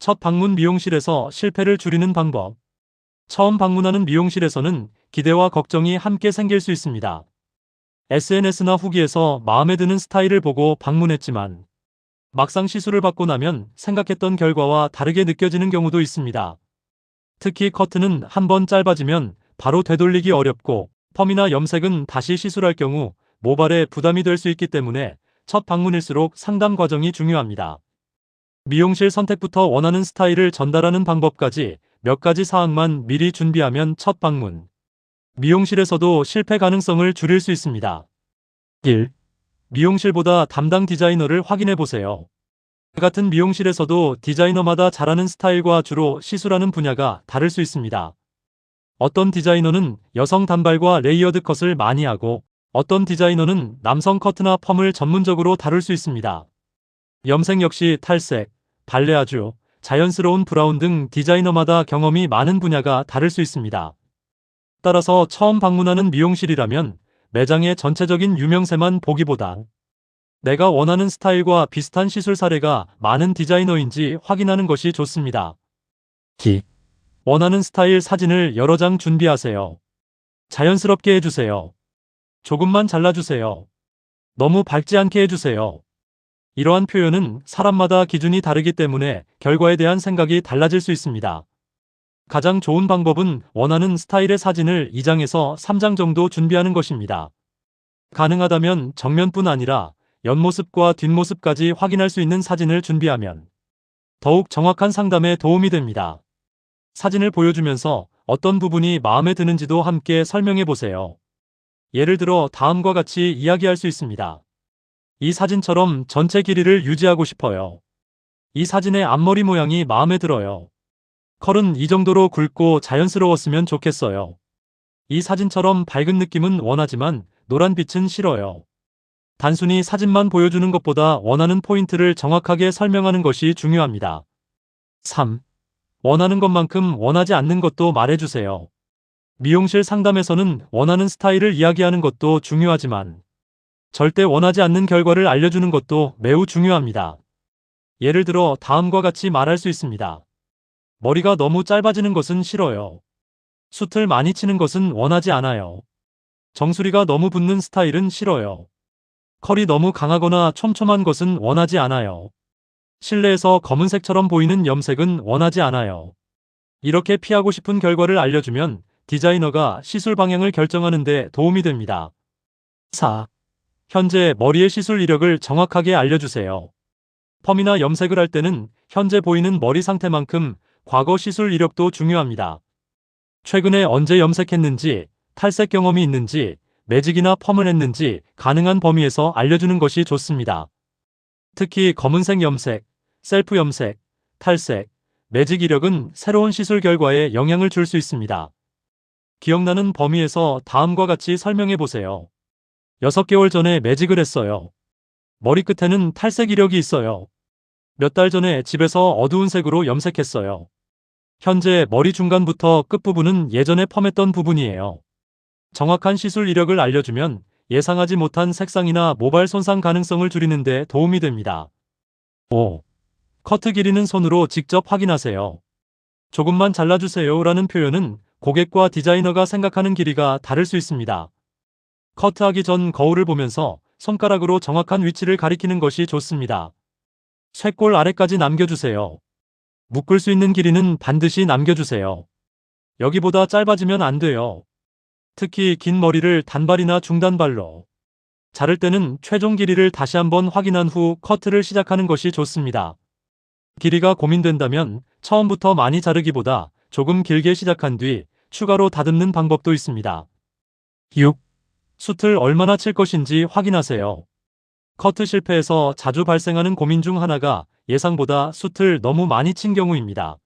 첫 방문 미용실에서 실패를 줄이는 방법. 처음 방문하는 미용실에서는 기대와 걱정이 함께 생길 수 있습니다. SNS나 후기에서 마음에 드는 스타일을 보고 방문했지만 막상 시술을 받고 나면 생각했던 결과와 다르게 느껴지는 경우도 있습니다. 특히 커트는 한번 짧아지면 바로 되돌리기 어렵고 펌이나 염색은 다시 시술할 경우 모발에 부담이 될 수 있기 때문에 첫 방문일수록 상담 과정이 중요합니다. 미용실 선택부터 원하는 스타일을 전달하는 방법까지 몇 가지 사항만 미리 준비하면 첫 방문 미용실에서도 실패 가능성을 줄일 수 있습니다. 1. 미용실보다 담당 디자이너를 확인해 보세요. 같은 미용실에서도 디자이너마다 잘하는 스타일과 주로 시술하는 분야가 다를 수 있습니다. 어떤 디자이너는 여성 단발과 레이어드 컷을 많이 하고 어떤 디자이너는 남성 커트나 펌을 전문적으로 다룰 수 있습니다. 염색 역시 탈색, 발레아주, 자연스러운 브라운 등 디자이너마다 경험이 많은 분야가 다를 수 있습니다. 따라서 처음 방문하는 미용실이라면 매장의 전체적인 유명세만 보기보다 내가 원하는 스타일과 비슷한 시술 사례가 많은 디자이너인지 확인하는 것이 좋습니다. 원하는 스타일 사진을 여러 장 준비하세요. 자연스럽게 해주세요. 조금만 잘라주세요. 너무 밝지 않게 해주세요. 이러한 표현은 사람마다 기준이 다르기 때문에 결과에 대한 생각이 달라질 수 있습니다. 가장 좋은 방법은 원하는 스타일의 사진을 2장에서 3장 정도 준비하는 것입니다. 가능하다면 정면뿐 아니라 옆모습과 뒷모습까지 확인할 수 있는 사진을 준비하면 더욱 정확한 상담에 도움이 됩니다. 사진을 보여주면서 어떤 부분이 마음에 드는지도 함께 설명해 보세요. 예를 들어 다음과 같이 이야기할 수 있습니다. 이 사진처럼 전체 길이를 유지하고 싶어요. 이 사진의 앞머리 모양이 마음에 들어요. 컬은 이 정도로 굵고 자연스러웠으면 좋겠어요. 이 사진처럼 밝은 느낌은 원하지만 노란빛은 싫어요. 단순히 사진만 보여주는 것보다 원하는 포인트를 정확하게 설명하는 것이 중요합니다. 3. 원하는 것만큼 원하지 않는 것도 말해주세요. 미용실 상담에서는 원하는 스타일을 이야기하는 것도 중요하지만 절대 원하지 않는 결과를 알려주는 것도 매우 중요합니다. 예를 들어 다음과 같이 말할 수 있습니다. 머리가 너무 짧아지는 것은 싫어요. 숱을 많이 치는 것은 원하지 않아요. 정수리가 너무 붙는 스타일은 싫어요. 컬이 너무 강하거나 촘촘한 것은 원하지 않아요. 실내에서 검은색처럼 보이는 염색은 원하지 않아요. 이렇게 피하고 싶은 결과를 알려주면 디자이너가 시술 방향을 결정하는 데 도움이 됩니다. 4. 현재 머리의 시술 이력을 정확하게 알려주세요. 펌이나 염색을 할 때는 현재 보이는 머리 상태만큼 과거 시술 이력도 중요합니다. 최근에 언제 염색했는지, 탈색 경험이 있는지, 매직이나 펌을 했는지 가능한 범위에서 알려주는 것이 좋습니다. 특히 검은색 염색, 셀프 염색, 탈색, 매직 이력은 새로운 시술 결과에 영향을 줄 수 있습니다. 기억나는 범위에서 다음과 같이 설명해 보세요. 6개월 전에 매직을 했어요. 머리끝에는 탈색 이력이 있어요. 몇 달 전에 집에서 어두운 색으로 염색했어요. 현재 머리 중간부터 끝부분은 예전에 펌했던 부분이에요. 정확한 시술 이력을 알려주면 예상하지 못한 색상이나 모발 손상 가능성을 줄이는 데 도움이 됩니다. 5. 커트 길이는 손으로 직접 확인하세요. 조금만 잘라주세요 라는 표현은 고객과 디자이너가 생각하는 길이가 다를 수 있습니다. 커트하기 전 거울을 보면서 손가락으로 정확한 위치를 가리키는 것이 좋습니다. 쇄골 아래까지 남겨주세요. 묶을 수 있는 길이는 반드시 남겨주세요. 여기보다 짧아지면 안 돼요. 특히 긴 머리를 단발이나 중단발로 자를 때는 최종 길이를 다시 한번 확인한 후 커트를 시작하는 것이 좋습니다. 길이가 고민된다면 처음부터 많이 자르기보다 조금 길게 시작한 뒤 추가로 다듬는 방법도 있습니다. 6. 숱을 얼마나 칠 것인지 확인하세요. 커트 실패에서 자주 발생하는 고민 중 하나가 예상보다 숱을 너무 많이 친 경우입니다.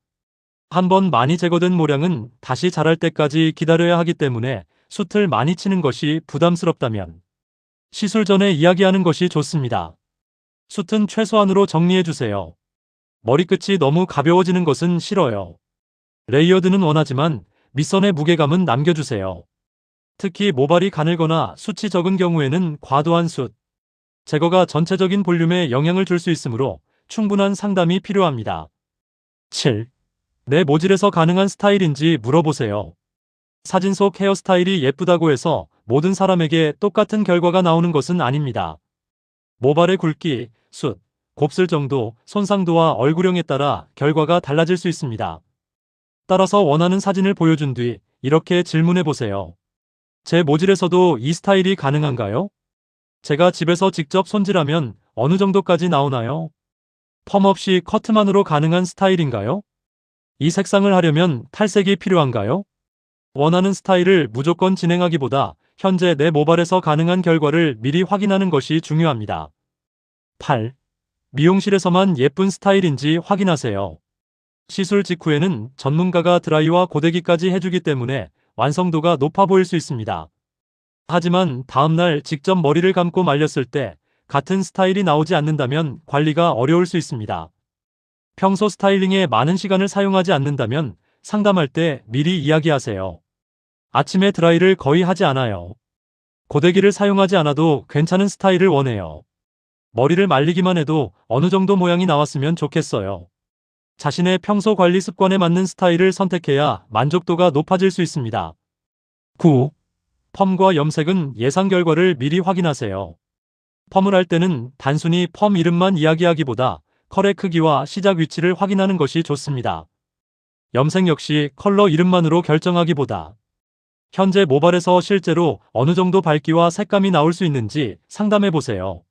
한번 많이 제거된 모량은 다시 자랄 때까지 기다려야 하기 때문에 숱을 많이 치는 것이 부담스럽다면 시술 전에 이야기하는 것이 좋습니다. 숱은 최소한으로 정리해주세요. 머리끝이 너무 가벼워지는 것은 싫어요. 레이어드는 원하지만 밑선의 무게감은 남겨주세요. 특히 모발이 가늘거나 숱이 적은 경우에는 과도한 숱 제거가 전체적인 볼륨에 영향을 줄 수 있으므로 충분한 상담이 필요합니다. 7. 내 모질에서 가능한 스타일인지 물어보세요. 사진 속 헤어스타일이 예쁘다고 해서 모든 사람에게 똑같은 결과가 나오는 것은 아닙니다. 모발의 굵기, 숱, 곱슬 정도, 손상도와 얼굴형에 따라 결과가 달라질 수 있습니다. 따라서 원하는 사진을 보여준 뒤 이렇게 질문해 보세요. 제 모질에서도 이 스타일이 가능한가요? 제가 집에서 직접 손질하면 어느 정도까지 나오나요? 펌 없이 커트만으로 가능한 스타일인가요? 이 색상을 하려면 탈색이 필요한가요? 원하는 스타일을 무조건 진행하기보다 현재 내 모발에서 가능한 결과를 미리 확인하는 것이 중요합니다. 8. 미용실에서만 예쁜 스타일인지 확인하세요. 시술 직후에는 전문가가 드라이와 고데기까지 해주기 때문에 완성도가 높아 보일 수 있습니다. 하지만 다음날 직접 머리를 감고 말렸을 때 같은 스타일이 나오지 않는다면 관리가 어려울 수 있습니다. 평소 스타일링에 많은 시간을 사용하지 않는다면 상담할 때 미리 이야기하세요. 아침에 드라이를 거의 하지 않아요. 고데기를 사용하지 않아도 괜찮은 스타일을 원해요. 머리를 말리기만 해도 어느 정도 모양이 나왔으면 좋겠어요. 자신의 평소 관리 습관에 맞는 스타일을 선택해야 만족도가 높아질 수 있습니다. 9. 펌과 염색은 예상 결과를 미리 확인하세요. 펌을 할 때는 단순히 펌 이름만 이야기하기보다 컬의 크기와 시작 위치를 확인하는 것이 좋습니다. 염색 역시 컬러 이름만으로 결정하기보다 현재 모발에서 실제로 어느 정도 밝기와 색감이 나올 수 있는지 상담해 보세요.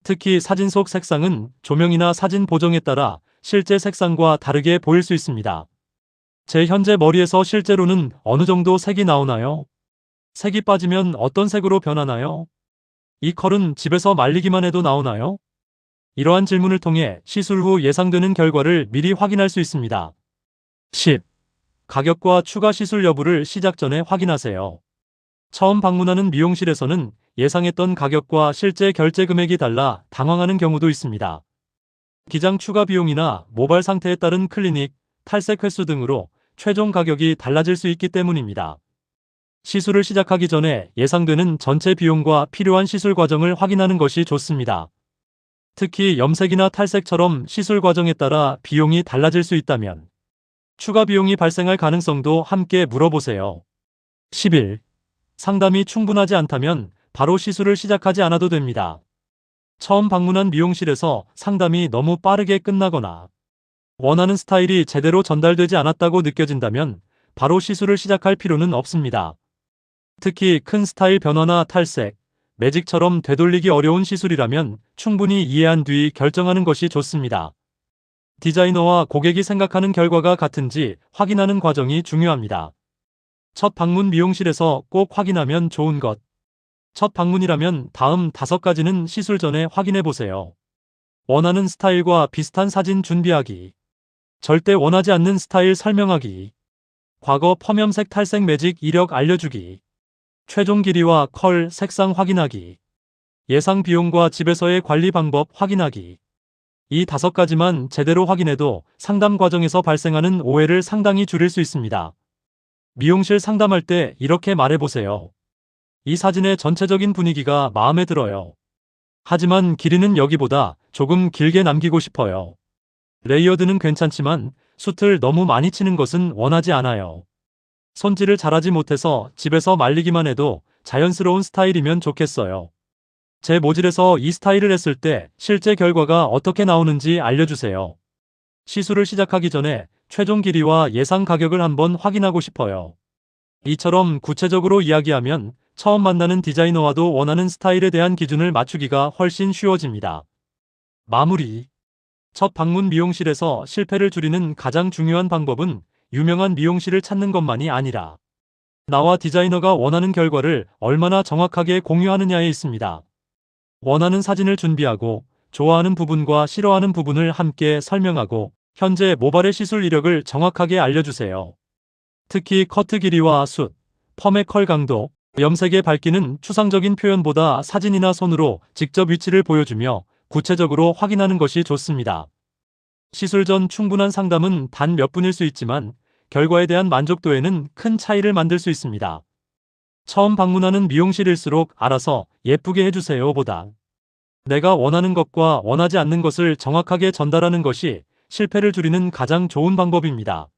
특히 사진 속 색상은 조명이나 사진 보정에 따라 실제 색상과 다르게 보일 수 있습니다. 제 현재 머리에서 실제로는 어느 정도 색이 나오나요? 색이 빠지면 어떤 색으로 변하나요? 이 컬은 집에서 말리기만 해도 나오나요? 이러한 질문을 통해 시술 후 예상되는 결과를 미리 확인할 수 있습니다. 10. 가격과 추가 시술 여부를 시작 전에 확인하세요. 처음 방문하는 미용실에서는 예상했던 가격과 실제 결제 금액이 달라 당황하는 경우도 있습니다. 기장 추가 비용이나 모발 상태에 따른 클리닉, 탈색 횟수 등으로 최종 가격이 달라질 수 있기 때문입니다. 시술을 시작하기 전에 예상되는 전체 비용과 필요한 시술 과정을 확인하는 것이 좋습니다. 특히 염색이나 탈색처럼 시술 과정에 따라 비용이 달라질 수 있다면 추가 비용이 발생할 가능성도 함께 물어보세요. 11. 상담이 충분하지 않다면 바로 시술을 시작하지 않아도 됩니다. 처음 방문한 미용실에서 상담이 너무 빠르게 끝나거나 원하는 스타일이 제대로 전달되지 않았다고 느껴진다면 바로 시술을 시작할 필요는 없습니다. 특히 큰 스타일 변화나 탈색, 매직처럼 되돌리기 어려운 시술이라면 충분히 이해한 뒤 결정하는 것이 좋습니다. 디자이너와 고객이 생각하는 결과가 같은지 확인하는 과정이 중요합니다. 첫 방문 미용실에서 꼭 확인하면 좋은 것. 첫 방문이라면 다음 5가지는 시술 전에 확인해 보세요. 원하는 스타일과 비슷한 사진 준비하기. 절대 원하지 않는 스타일 설명하기. 과거 펌염색 탈색 매직 이력 알려주기. 최종 길이와 컬, 색상 확인하기. 예상 비용과 집에서의 관리 방법 확인하기. 이 5가지만 제대로 확인해도 상담 과정에서 발생하는 오해를 상당히 줄일 수 있습니다. 미용실 상담할 때 이렇게 말해보세요. 이 사진의 전체적인 분위기가 마음에 들어요. 하지만 길이는 여기보다 조금 길게 남기고 싶어요. 레이어드는 괜찮지만 숱을 너무 많이 치는 것은 원하지 않아요. 손질을 잘하지 못해서 집에서 말리기만 해도 자연스러운 스타일이면 좋겠어요. 제 모질에서 이 스타일을 했을 때 실제 결과가 어떻게 나오는지 알려주세요. 시술을 시작하기 전에 최종 길이와 예상 가격을 한번 확인하고 싶어요. 이처럼 구체적으로 이야기하면 처음 만나는 디자이너와도 원하는 스타일에 대한 기준을 맞추기가 훨씬 쉬워집니다. 마무리. 첫 방문 미용실에서 실패를 줄이는 가장 중요한 방법은 유명한 미용실을 찾는 것만이 아니라 나와 디자이너가 원하는 결과를 얼마나 정확하게 공유하느냐에 있습니다. 원하는 사진을 준비하고 좋아하는 부분과 싫어하는 부분을 함께 설명하고 현재 모발의 시술 이력을 정확하게 알려주세요. 특히 커트 길이와 숱, 펌의 컬 강도, 염색의 밝기는 추상적인 표현보다 사진이나 손으로 직접 위치를 보여주며 구체적으로 확인하는 것이 좋습니다. 시술 전 충분한 상담은 단 몇 분일 수 있지만 결과에 대한 만족도에는 큰 차이를 만들 수 있습니다. 처음 방문하는 미용실일수록 알아서 예쁘게 해주세요 보다 내가 원하는 것과 원하지 않는 것을 정확하게 전달하는 것이 실패를 줄이는 가장 좋은 방법입니다.